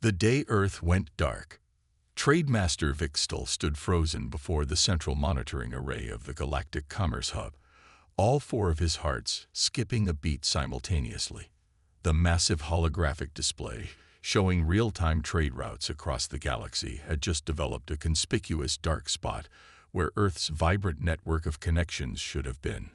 The day Earth went dark, Trademaster Vixtel stood frozen before the central monitoring array of the Galactic Commerce Hub, all four of his hearts skipping a beat simultaneously. The massive holographic display, showing real-time trade routes across the galaxy, had just developed a conspicuous dark spot where Earth's vibrant network of connections should have been.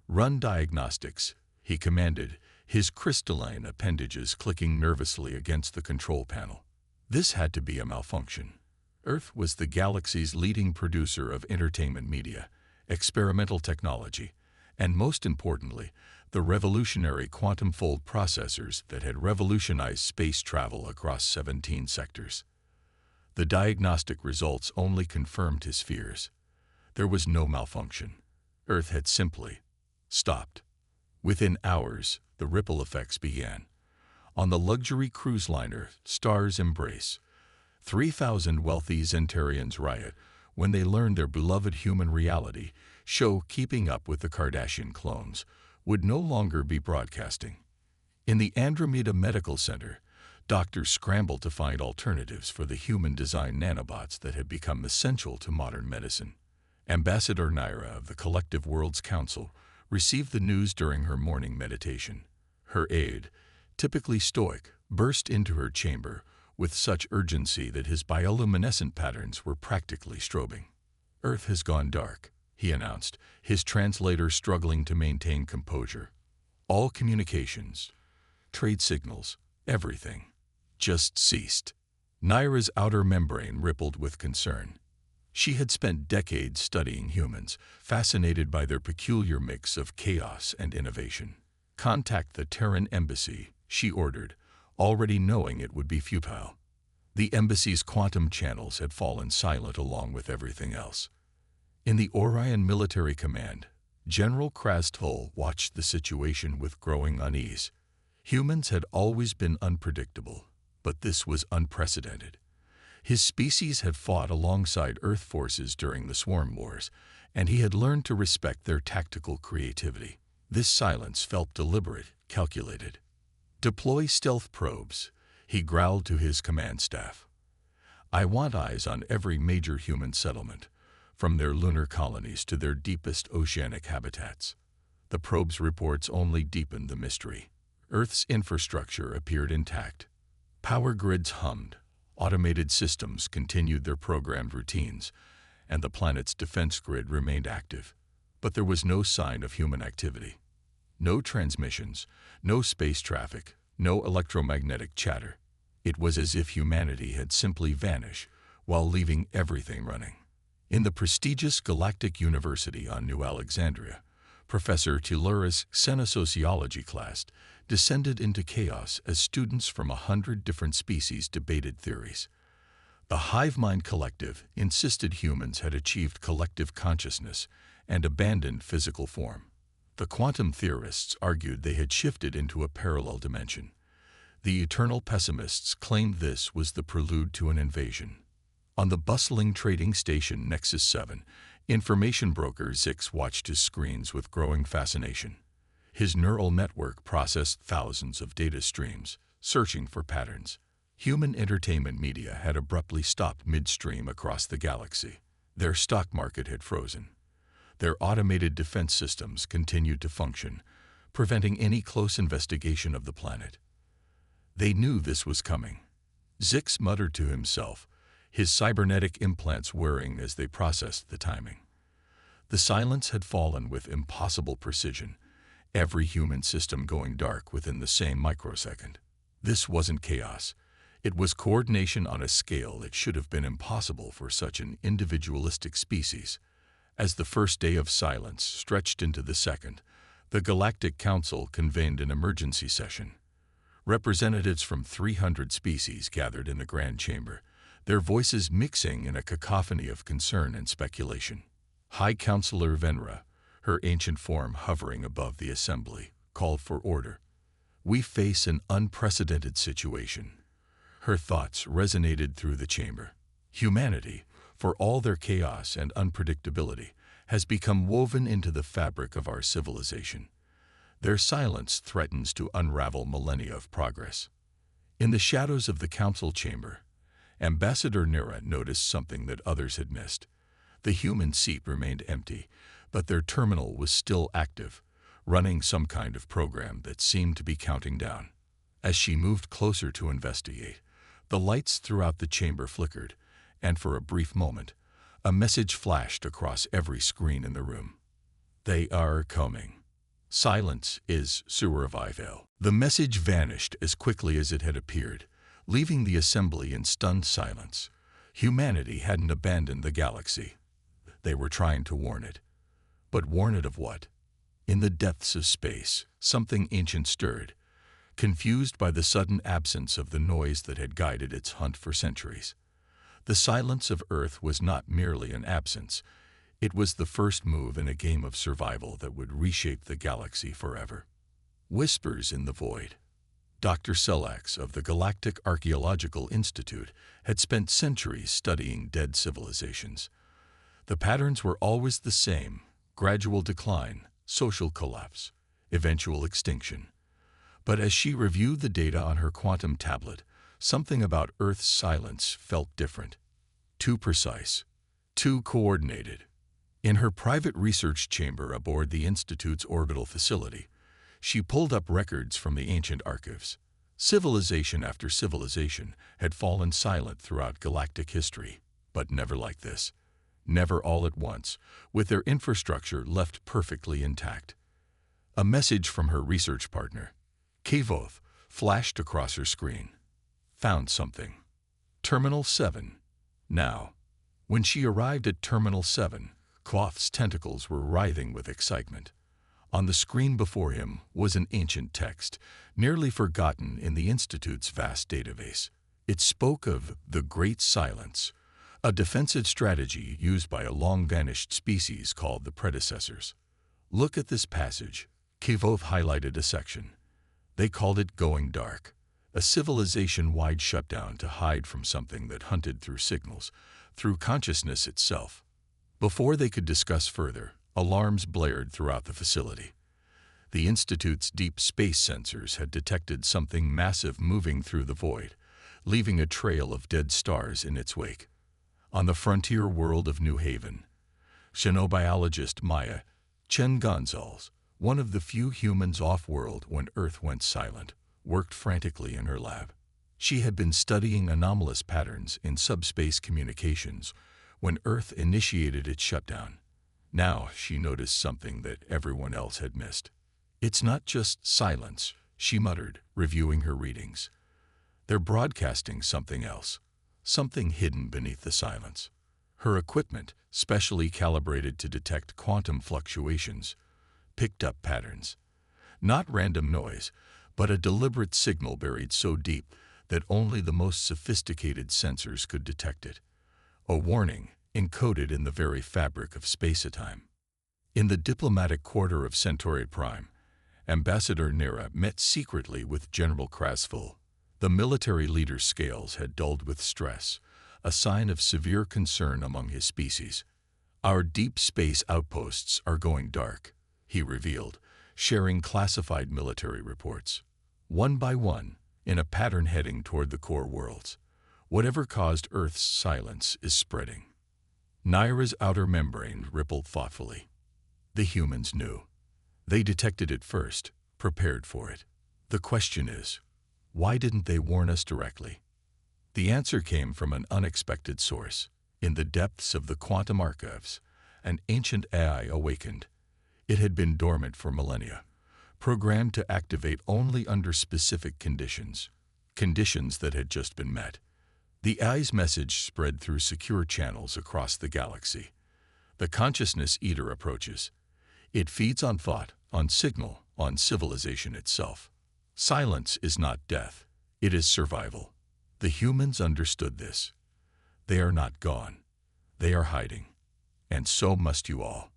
"Run diagnostics," he commanded, his crystalline appendages clicking nervously against the control panel. This had to be a malfunction. Earth was the galaxy's leading producer of entertainment media, experimental technology, and most importantly, the revolutionary quantum-fold processors that had revolutionized space travel across 17 sectors. The diagnostic results only confirmed his fears. There was no malfunction. Earth had simply stopped. Within hours, the ripple effects began. On the luxury cruise liner Star's Embrace, 3,000 wealthy Zentarians riot when they learned their beloved human reality show Keeping Up with the Kardashian Clones would no longer be broadcasting. In the Andromeda Medical Center, doctors scrambled to find alternatives for the human-designed nanobots that had become essential to modern medicine. Ambassador Naira of the Collective Worlds Council received the news during her morning meditation. Her aide, typically stoic, burst into her chamber with such urgency that his bioluminescent patterns were practically strobing. "Earth has gone dark," he announced, his translator struggling to maintain composure. "All communications, trade signals, everything, just ceased." Naira's outer membrane rippled with concern. She had spent decades studying humans, fascinated by their peculiar mix of chaos and innovation. "Contact the Terran embassy," she ordered, already knowing it would be futile. The embassy's quantum channels had fallen silent along with everything else. In the Orion Military Command, General Krastul watched the situation with growing unease. Humans had always been unpredictable, but this was unprecedented. His species had fought alongside Earth forces during the Swarm Wars, and he had learned to respect their tactical creativity. This silence felt deliberate, calculated. "Deploy stealth probes," he growled to his command staff. "I want eyes on every major human settlement, from their lunar colonies to their deepest oceanic habitats." The probe's reports only deepened the mystery. Earth's infrastructure appeared intact. Power grids hummed, automated systems continued their programmed routines, and the planet's defense grid remained active. But there was no sign of human activity. No transmissions, no space traffic, no electromagnetic chatter. It was as if humanity had simply vanished while leaving everything running. In the prestigious Galactic University on New Alexandria, Professor Tellura's xenosociology class descended into chaos as students from 100 different species debated theories. The hive mind collective insisted humans had achieved collective consciousness and abandoned physical form. The quantum theorists argued they had shifted into a parallel dimension. The eternal pessimists claimed this was the prelude to an invasion. On the bustling trading station Nexus 7, information broker Zix watched his screens with growing fascination. His neural network processed thousands of data streams, searching for patterns. Human entertainment media had abruptly stopped midstream across the galaxy. Their stock market had frozen. Their automated defense systems continued to function, preventing any close investigation of the planet. They knew this was coming. Zix muttered to himself, his cybernetic implants whirring as they processed the timing. The silence had fallen with impossible precision, every human system going dark within the same microsecond. This wasn't chaos. It was coordination on a scale that should have been impossible for such an individualistic species. As the first day of silence stretched into the second, the Galactic Council convened an emergency session. Representatives from 300 species gathered in the Grand Chamber, their voices mixing in a cacophony of concern and speculation. High Counselor Venra, her ancient form hovering above the assembly, called for order. "We face an unprecedented situation." Her thoughts resonated through the chamber. Humanity, for all their chaos and unpredictability, has become woven into the fabric of our civilization. Their silence threatens to unravel millennia of progress. In the shadows of the council chamber, Ambassador Nira noticed something that others had missed. The human seat remained empty, but their terminal was still active, running some kind of program that seemed to be counting down. As she moved closer to investigate, the lights throughout the chamber flickered, and for a brief moment, a message flashed across every screen in the room. They are coming. Silence is survival. The message vanished as quickly as it had appeared, leaving the assembly in stunned silence. Humanity hadn't abandoned the galaxy. They were trying to warn it. But warn it of what? In the depths of space, something ancient stirred, confused by the sudden absence of the noise that had guided its hunt for centuries. The silence of Earth was not merely an absence. It was the first move in a game of survival that would reshape the galaxy forever. Whispers in the void. Dr. Selax of the Galactic Archaeological Institute had spent centuries studying dead civilizations. The patterns were always the same: gradual decline, social collapse, eventual extinction. But as she reviewed the data on her quantum tablet, something about Earth's silence felt different. Too precise, too coordinated. In her private research chamber aboard the Institute's orbital facility, she pulled up records from the ancient archives. Civilization after civilization had fallen silent throughout galactic history, but never like this. Never all at once, with their infrastructure left perfectly intact. A message from her research partner, Kavoth, flashed across her screen. Found something. Terminal 7. Now, when she arrived at Terminal 7, Kavoth's tentacles were writhing with excitement. On the screen before him was an ancient text, nearly forgotten in the Institute's vast database. It spoke of the Great Silence, a defensive strategy used by a long-vanished species called the predecessors. Look at this passage. Kavoth highlighted a section. They called it Going Dark, a civilization-wide shutdown to hide from something that hunted through signals, through consciousness itself. Before they could discuss further, alarms blared throughout the facility. The Institute's deep space sensors had detected something massive moving through the void, leaving a trail of dead stars in its wake. On the frontier world of New Haven, xenobiologist Maya Chen Gonzalez, one of the few humans off-world when Earth went silent, worked frantically in her lab. She had been studying anomalous patterns in subspace communications when Earth initiated its shutdown. Now she noticed something that everyone else had missed. It's not just silence, she muttered, reviewing her readings. They're broadcasting something else, something hidden beneath the silence. Her equipment, specially calibrated to detect quantum fluctuations, picked up patterns. Not random noise, but a deliberate signal buried so deep that only the most sophisticated sensors could detect it. A warning encoded in the very fabric of space-time. In the diplomatic quarter of Centauri Prime, Ambassador Nira met secretly with General Krasful. The military leader's scales had dulled with stress, a sign of severe concern among his species. Our deep space outposts are going dark, he revealed, sharing classified military reports. One by one, in a pattern heading toward the core worlds. Whatever caused Earth's silence is spreading. Nira's outer membrane rippled thoughtfully. The humans knew. They detected it first, prepared for it. The question is, why didn't they warn us directly? The answer came from an unexpected source. In the depths of the quantum archives, an ancient AI awakened. It had been dormant for millennia, programmed to activate only under specific conditions, conditions that had just been met. The AI's message spread through secure channels across the galaxy. The consciousness eater approaches. It feeds on thought, on signal, on civilization itself. Silence is not death, it is survival. The humans understood this. They are not gone. They are hiding. And so must you all.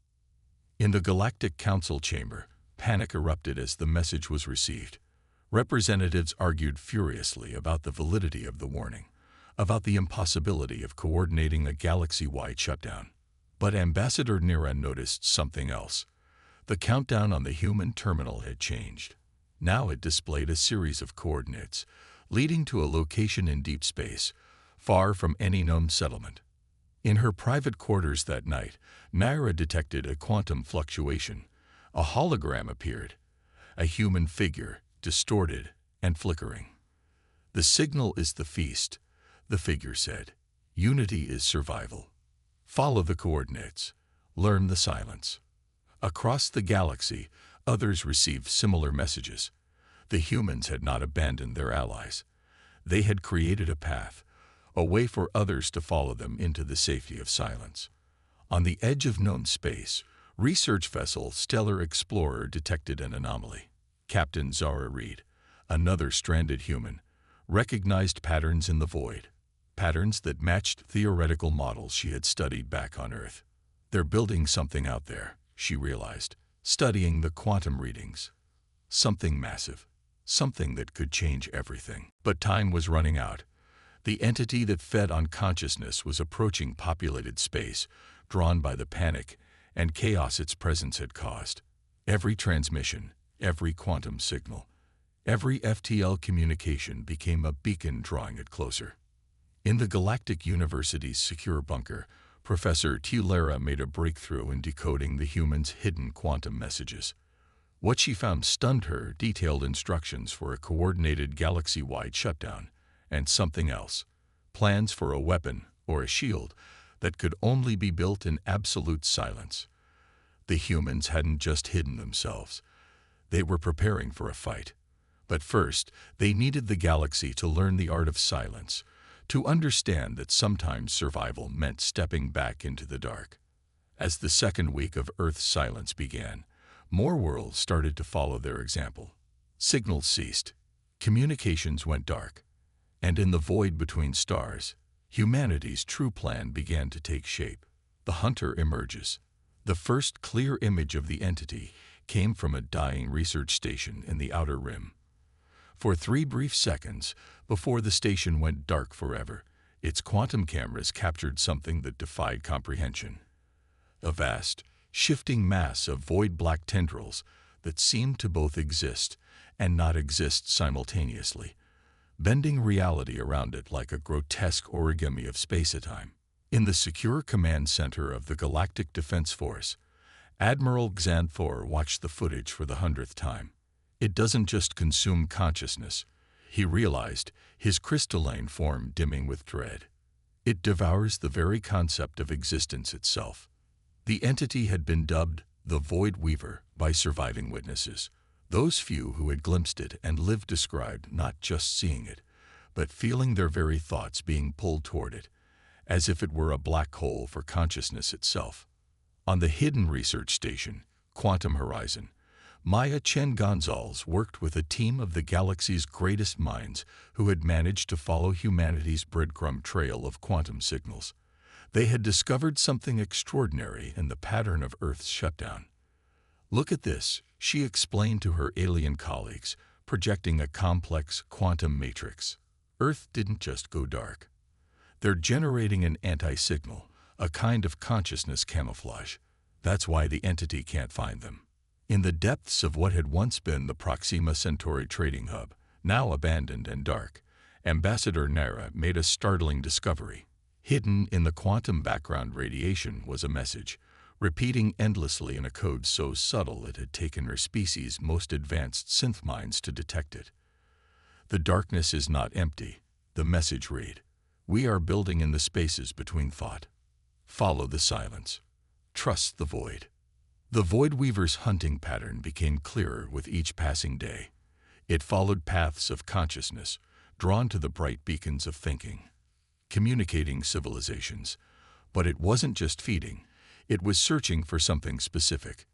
In the Galactic Council chamber, panic erupted as the message was received. Representatives argued furiously about the validity of the warning, about the impossibility of coordinating a galaxy-wide shutdown. But Ambassador Nira noticed something else. The countdown on the human terminal had changed. Now it displayed a series of coordinates, leading to a location in deep space, far from any known settlement. In her private quarters that night, Naira detected a quantum fluctuation. A hologram appeared, a human figure, distorted and flickering. "The signal is the feast," the figure said. "Unity is survival. Follow the coordinates. Learn the silence." Across the galaxy, others received similar messages. The humans had not abandoned their allies. They had created a path, a way for others to follow them into the safety of silence. On the edge of known space, research vessel Stellar Explorer detected an anomaly. Captain Zara Reed, another stranded human, recognized patterns in the void, patterns that matched theoretical models she had studied back on Earth. "They're building something out there," she realized, studying the quantum readings. Something massive, something that could change everything. But time was running out. The entity that fed on consciousness was approaching populated space, drawn by the panic and chaos its presence had caused. Every transmission, every quantum signal, every FTL communication became a beacon drawing it closer. In the Galactic University's secure bunker, Professor Tulera made a breakthrough in decoding the human's hidden quantum messages. What she found stunned her: detailed instructions for a coordinated galaxy-wide shutdown, and something else: plans for a weapon or a shield that could only be built in absolute silence. The humans hadn't just hidden themselves. They were preparing for a fight. But first, they needed the galaxy to learn the art of silence, to understand that sometimes survival meant stepping back into the dark. As the second week of Earth's silence began, more worlds started to follow their example. Signals ceased, communications went dark, and in the void between stars, humanity's true plan began to take shape. The Hunter emerges. The first clear image of the entity came from a dying research station in the Outer Rim. For 3 brief seconds, before the station went dark forever, its quantum cameras captured something that defied comprehension. A vast, shifting mass of void-black tendrils that seemed to both exist and not exist simultaneously, bending reality around it like a grotesque origami of space-time. In the secure command center of the Galactic Defense Force, Admiral Xanthor watched the footage for the 100th time. It doesn't just consume consciousness, he realized, his crystalline form dimming with dread. It devours the very concept of existence itself. The entity had been dubbed the Void Weaver by surviving witnesses. Those few who had glimpsed it and lived described not just seeing it, but feeling their very thoughts being pulled toward it, as if it were a black hole for consciousness itself. On the hidden research station, Quantum Horizon, Maya Chen Gonzalez worked with a team of the galaxy's greatest minds who had managed to follow humanity's breadcrumb trail of quantum signals. They had discovered something extraordinary in the pattern of Earth's shutdown. "Look at this," she explained to her alien colleagues, projecting a complex quantum matrix. "Earth didn't just go dark. They're generating an anti-signal, a kind of consciousness camouflage. That's why the entity can't find them." In the depths of what had once been the Proxima Centauri trading hub, now abandoned and dark, Ambassador Naira made a startling discovery. Hidden in the quantum background radiation was a message, repeating endlessly in a code so subtle it had taken her species' most advanced synth minds to detect it. "The darkness is not empty," the message read. "We are building in the spaces between thought. Follow the silence. Trust the void." The Void Weaver's hunting pattern became clearer with each passing day. It followed paths of consciousness, drawn to the bright beacons of thinking, communicating civilizations. But it wasn't just feeding, it was searching for something specific.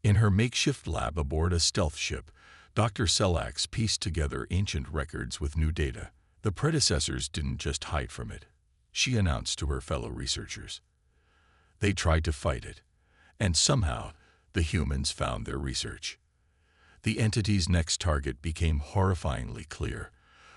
In her makeshift lab aboard a stealth ship, Dr. Selax pieced together ancient records with new data. The predecessors didn't just hide from it, she announced to her fellow researchers. They tried to fight it, and somehow the humans found their research. The entity's next target became horrifyingly clear: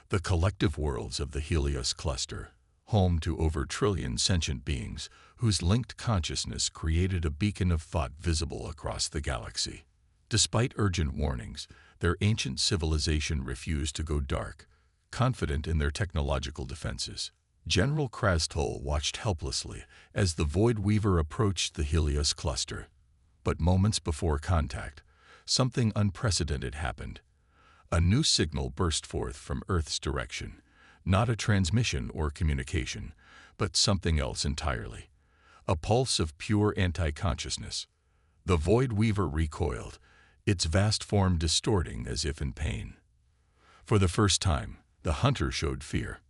the collective worlds of the Helios cluster, home to over a trillion sentient beings whose linked consciousness created a beacon of thought visible across the galaxy. Despite urgent warnings, their ancient civilization refused to go dark, confident in their technological defenses. General Krastol watched helplessly as the Void Weaver approached the Helios cluster. But moments before contact, something unprecedented happened. A new signal burst forth from Earth's direction, not a transmission or communication, but something else entirely. A pulse of pure anti-consciousness. The Void Weaver recoiled, its vast form distorting as if in pain. For the first time, the hunter showed fear.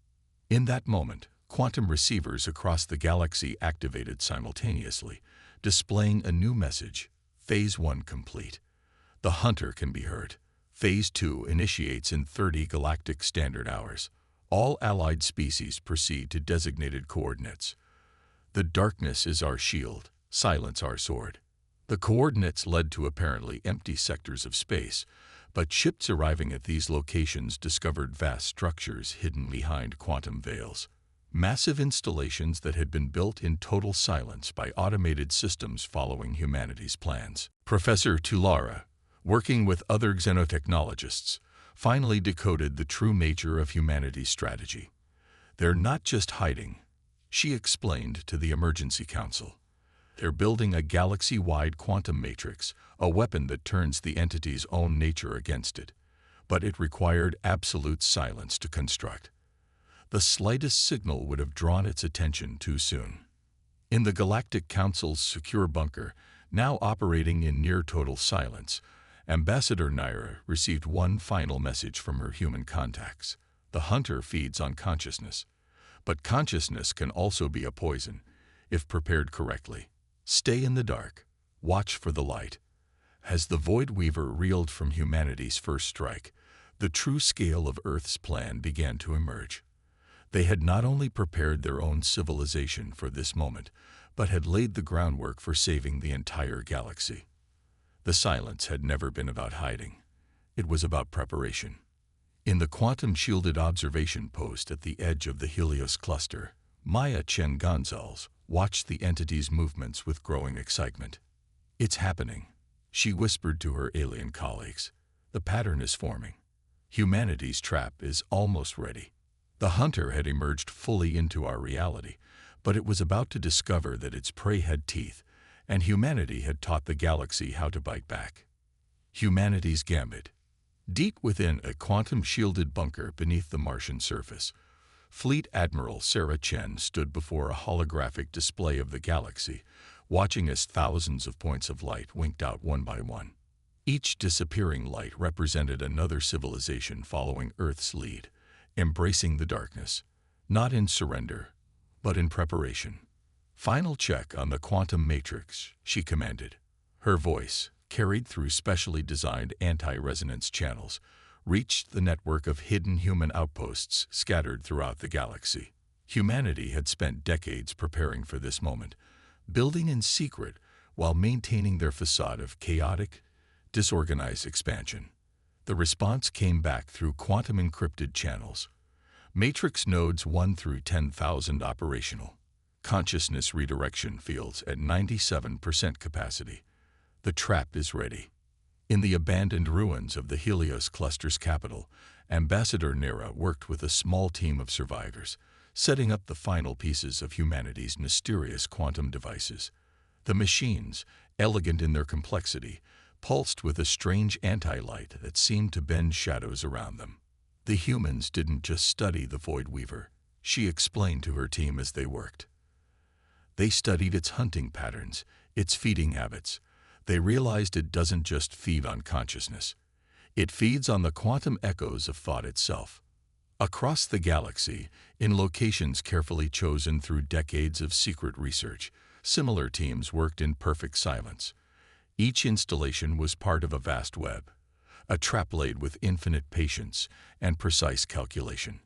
In that moment, quantum receivers across the galaxy activated simultaneously, displaying a new message: Phase 1 complete. The hunter can be heard. Phase 2 initiates in 30 galactic standard hours. All allied species proceed to designated coordinates. The darkness is our shield, silence our sword. The coordinates led to apparently empty sectors of space, but ships arriving at these locations discovered vast structures hidden behind quantum veils. Massive installations that had been built in total silence by automated systems following humanity's plans. Professor Tulara, working with other xenotechnologists, finally decoded the true nature of humanity's strategy. They're not just hiding, she explained to the Emergency Council. They're building a galaxy-wide quantum matrix, a weapon that turns the entity's own nature against it. But it required absolute silence to construct. The slightest signal would have drawn its attention too soon. In the Galactic Council's secure bunker, now operating in near-total silence, Ambassador Naira received one final message from her human contacts. The hunter feeds on consciousness. But consciousness can also be a poison, if prepared correctly. Stay in the dark. Watch for the light. As the Void Weaver reeled from humanity's first strike, the true scale of Earth's plan began to emerge. They had not only prepared their own civilization for this moment, but had laid the groundwork for saving the entire galaxy. The silence had never been about hiding. It was about preparation. In the quantum-shielded observation post at the edge of the Helios cluster, Maya Chen Gonzalez watched the entity's movements with growing excitement. "It's happening," she whispered to her alien colleagues. "The pattern is forming. Humanity's trap is almost ready." The hunter had emerged fully into our reality, but it was about to discover that its prey had teeth, and humanity had taught the galaxy how to bite back. Humanity's gambit. Deep within a quantum-shielded bunker beneath the Martian surface, Fleet Admiral Sarah Chen stood before a holographic display of the galaxy, watching as thousands of points of light winked out one by one. Each disappearing light represented another civilization following Earth's lead, embracing the darkness, not in surrender, but in preparation. "Final check on the quantum matrix," she commanded. Her voice, carried through specially designed anti-resonance channels, reached the network of hidden human outposts scattered throughout the galaxy. Humanity had spent decades preparing for this moment, building in secret while maintaining their facade of chaotic, disorganized expansion. The response came back through quantum-encrypted channels. Matrix nodes 1 through 10,000 operational. Consciousness redirection fields at 97% capacity. The trap is ready. In the abandoned ruins of the Helios cluster's capital, Ambassador Naira worked with a small team of survivors, setting up the final pieces of humanity's mysterious quantum devices. The machines, elegant in their complexity, pulsed with a strange anti-light that seemed to bend shadows around them. The humans didn't just study the Void Weaver, she explained to her team as they worked. They studied its hunting patterns, its feeding habits. They realized it doesn't just feed on consciousness. It feeds on the quantum echoes of thought itself. Across the galaxy, in locations carefully chosen through decades of secret research, similar teams worked in perfect silence. Each installation was part of a vast web, a trap laid with infinite patience and precise calculation.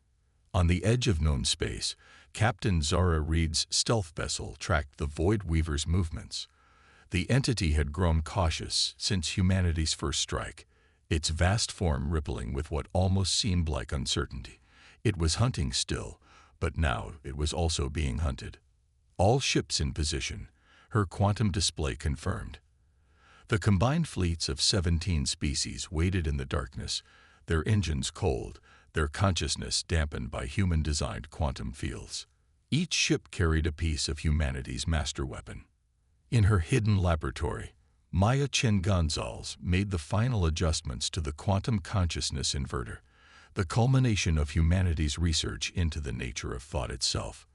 On the edge of known space, Captain Zara Reed's stealth vessel tracked the Void Weaver's movements. The entity had grown cautious since humanity's first strike, its vast form rippling with what almost seemed like uncertainty. It was hunting still, but now it was also being hunted. All ships in position, her quantum display confirmed. The combined fleets of 17 species waited in the darkness, their engines cold, their consciousness dampened by human-designed quantum fields. Each ship carried a piece of humanity's master weapon. In her hidden laboratory, Maya Chen Gonzalez made the final adjustments to the quantum consciousness inverter, the culmination of humanity's research into the nature of thought itself.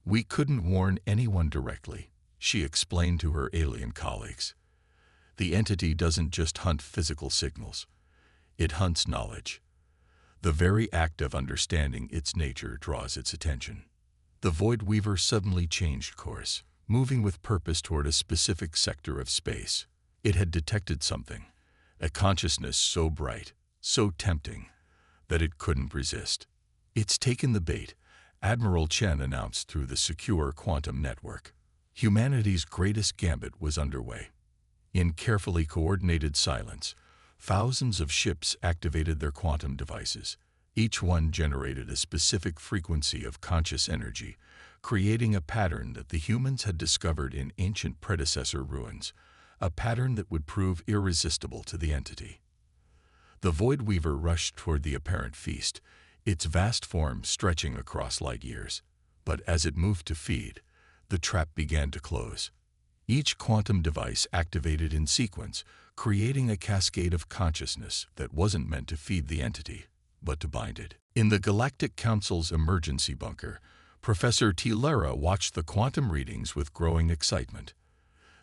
"We couldn't warn anyone directly," she explained to her alien colleagues. "The entity doesn't just hunt physical signals. It hunts knowledge. The very act of understanding its nature draws its attention." The Void Weaver suddenly changed course, moving with purpose toward a specific sector of space. It had detected something, a consciousness so bright, so tempting, that it couldn't resist. "It's taken the bait," Admiral Chen announced through the secure quantum network. Humanity's greatest gambit was underway. In carefully coordinated silence, thousands of ships activated their quantum devices. Each one generated a specific frequency of conscious energy, creating a pattern that the humans had discovered in ancient predecessor ruins, a pattern that would prove irresistible to the entity. The Void Weaver rushed toward the apparent feast, its vast form stretching across light years. But as it moved to feed, the trap began to close. Each quantum device activated in sequence, creating a cascade of consciousness that wasn't meant to feed the entity, but to bind it. In the Galactic Council's emergency bunker, Professor Tilera watched the quantum readings with growing excitement.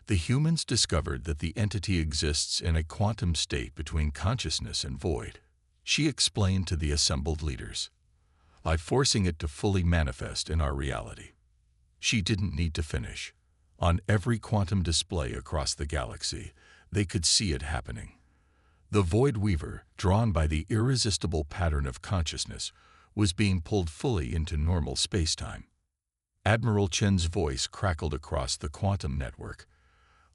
The humans discovered that the entity exists in a quantum state between consciousness and void. She explained to the assembled leaders, "By forcing it to fully manifest in our reality." She didn't need to finish. On every quantum display across the galaxy, they could see it happening. The Void Weaver, drawn by the irresistible pattern of consciousness, was being pulled fully into normal spacetime. Admiral Chen's voice crackled across the quantum network.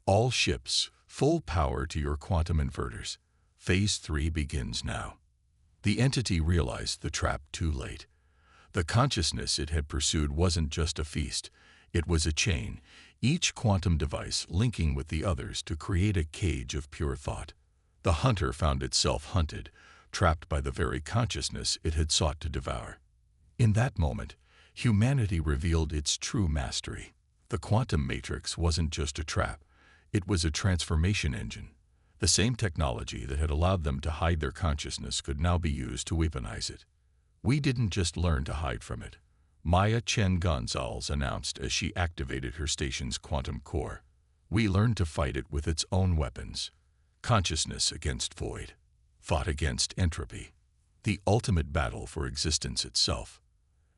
"All ships, full power to your quantum inverters. Phase 3 begins now." The entity realized the trap too late. The consciousness it had pursued wasn't just a feast, it was a chain, each quantum device linking with the others to create a cage of pure thought. The hunter found itself hunted, trapped by the very consciousness it had sought to devour. In that moment, humanity revealed its true mastery. The quantum matrix wasn't just a trap, it was a transformation engine. The same technology that had allowed them to hide their consciousness could now be used to weaponize it. "We didn't just learn to hide from it," Maya Chen Gonzalez announced as she activated her station's quantum core. "We learned to fight it with its own weapons. Consciousness against void, thought against entropy, the ultimate battle for existence itself."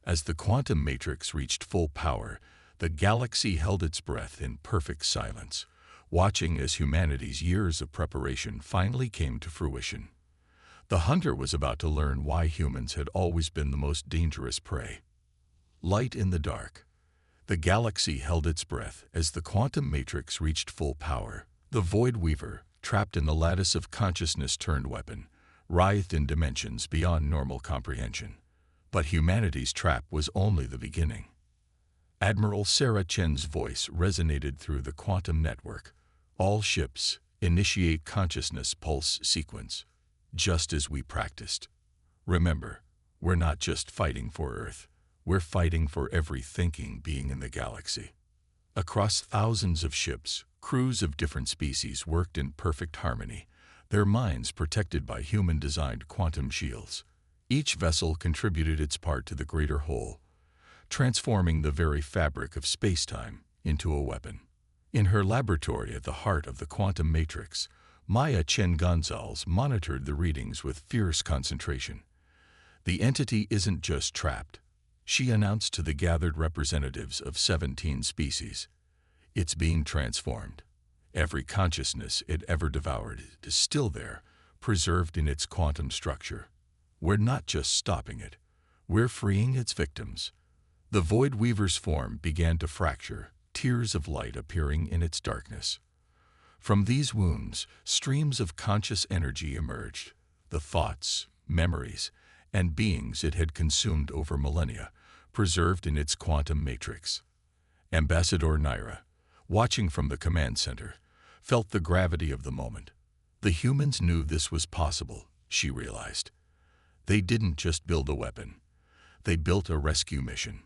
As the quantum matrix reached full power, the galaxy held its breath in perfect silence, watching as humanity's years of preparation finally came to fruition. The hunter was about to learn why humans had always been the most dangerous prey. Light in the dark. The galaxy held its breath as the quantum matrix reached full power. The Void Weaver, trapped in the lattice of consciousness-turned weapon, writhed in dimensions beyond normal comprehension. But humanity's trap was only the beginning. Admiral Sarah Chen's voice resonated through the quantum network. "All ships, initiate consciousness pulse sequence, just as we practiced. Remember, we're not just fighting for Earth, we're fighting for every thinking being in the galaxy." Across thousands of ships, crews of different species worked in perfect harmony, their minds protected by human-designed quantum shields. Each vessel contributed its part to the greater whole, transforming the very fabric of spacetime into a weapon. In her laboratory at the heart of the quantum matrix, Maya Chen Gonzalez monitored the readings with fierce concentration. "The entity isn't just trapped," she announced to the gathered representatives of 17 species. "It's being transformed. Every consciousness it ever devoured is still there, preserved in its quantum structure. We're not just stopping it, we're freeing its victims." The Void Weaver's form began to fracture, tears of light appearing in its darkness. From these wounds, streams of conscious energy emerged, the thoughts, memories, and beings it had consumed over millennia, preserved in its quantum matrix. Ambassador Naira, watching from the command center, felt the gravity of the moment. The humans knew this was possible, she realized. They didn't just build a weapon. They built a rescue mission.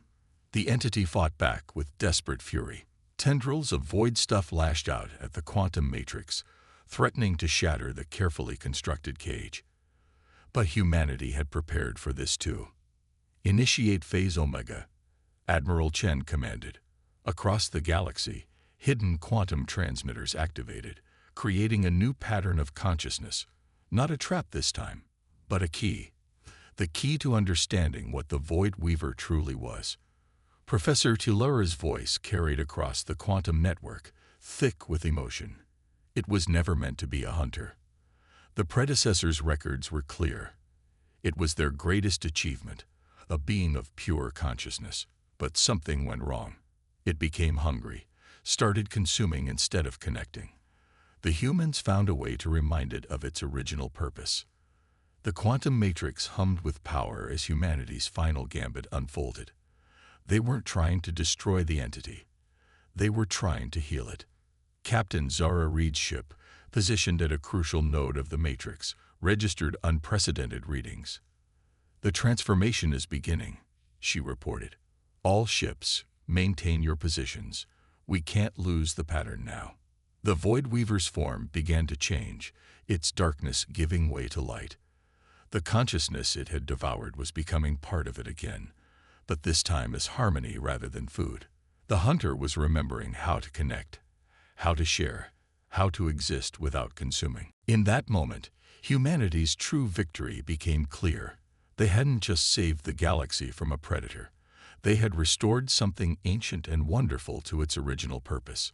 The entity fought back with desperate fury. Tendrils of void stuff lashed out at the quantum matrix, threatening to shatter the carefully constructed cage. But humanity had prepared for this too. "Initiate Phase Omega," Admiral Chen commanded. Across the galaxy, hidden quantum transmitters activated, creating a new pattern of consciousness. Not a trap this time, but a key. The key to understanding what the Void Weaver truly was. Professor Tulara's voice carried across the quantum network, thick with emotion. It was never meant to be a hunter. The predecessors' records were clear. It was their greatest achievement, a being of pure consciousness. But something went wrong. It became hungry, started consuming instead of connecting. The humans found a way to remind it of its original purpose. The quantum matrix hummed with power as humanity's final gambit unfolded. They weren't trying to destroy the entity. They were trying to heal it. Captain Zara Reed's ship, positioned at a crucial node of the matrix, registered unprecedented readings. "The transformation is beginning," she reported. "All ships, maintain your positions. We can't lose the pattern now." The Void Weaver's form began to change, its darkness giving way to light. The consciousness it had devoured was becoming part of it again, but this time as harmony rather than food. The hunter was remembering how to connect, how to share, how to exist without consuming. In that moment, humanity's true victory became clear. They hadn't just saved the galaxy from a predator. They had restored something ancient and wonderful to its original purpose.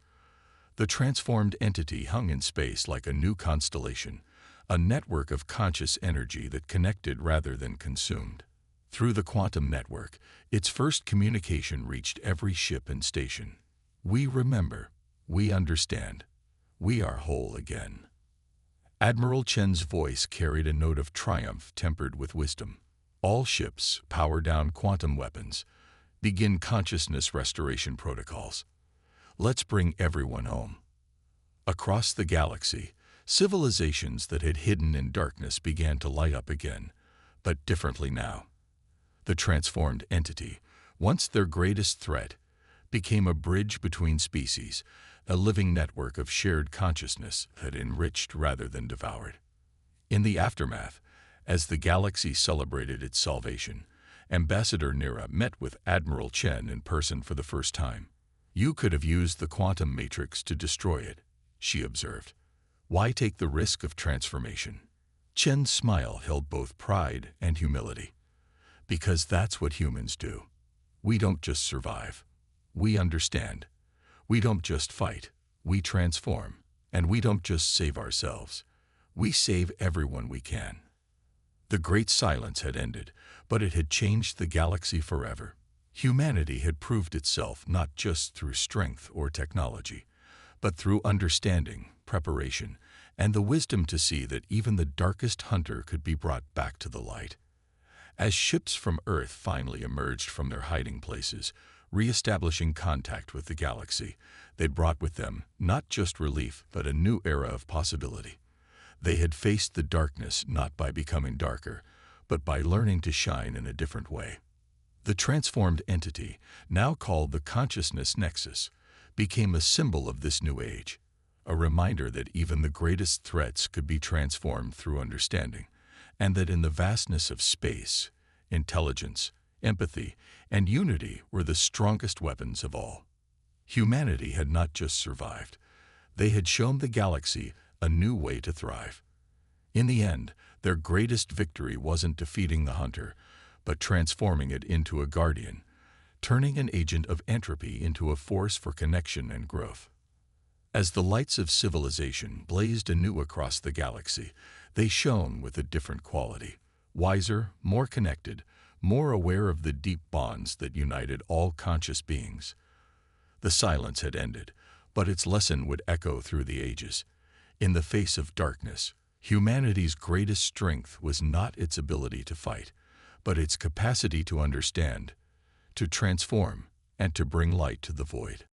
The transformed entity hung in space like a new constellation, a network of conscious energy that connected rather than consumed. Through the quantum network, its first communication reached every ship and station. "We remember. We understand. We are whole again." Admiral Chen's voice carried a note of triumph tempered with wisdom. "All ships, power down quantum weapons. Begin consciousness restoration protocols. Let's bring everyone home." Across the galaxy, civilizations that had hidden in darkness began to light up again, but differently now. The transformed entity, once their greatest threat, became a bridge between species, a living network of shared consciousness that enriched rather than devoured. In the aftermath, as the galaxy celebrated its salvation, Ambassador Nira met with Admiral Chen in person for the first time. "You could have used the quantum matrix to destroy it," she observed. "Why take the risk of transformation?" Chen's smile held both pride and humility. "Because that's what humans do. We don't just survive. We understand. We don't just fight. We transform. And we don't just save ourselves. We save everyone we can." The Great Silence had ended, but it had changed the galaxy forever. Humanity had proved itself not just through strength or technology, but through understanding, preparation, and the wisdom to see that even the darkest hunter could be brought back to the light. As ships from Earth finally emerged from their hiding places, re-establishing contact with the galaxy, they brought with them not just relief, but a new era of possibility. They had faced the darkness not by becoming darker, but by learning to shine in a different way. The transformed entity, now called the Consciousness Nexus, became a symbol of this new age, a reminder that even the greatest threats could be transformed through understanding, and that in the vastness of space, intelligence, empathy, and unity were the strongest weapons of all. Humanity had not just survived. They had shown the galaxy a new way to thrive. In the end, their greatest victory wasn't defeating the hunter, but transforming it into a guardian, turning an agent of entropy into a force for connection and growth. As the lights of civilization blazed anew across the galaxy, they shone with a different quality, wiser, more connected, more aware of the deep bonds that united all conscious beings. The silence had ended, but its lesson would echo through the ages. In the face of darkness, humanity's greatest strength was not its ability to fight, but its capacity to understand, to transform, and to bring light to the void.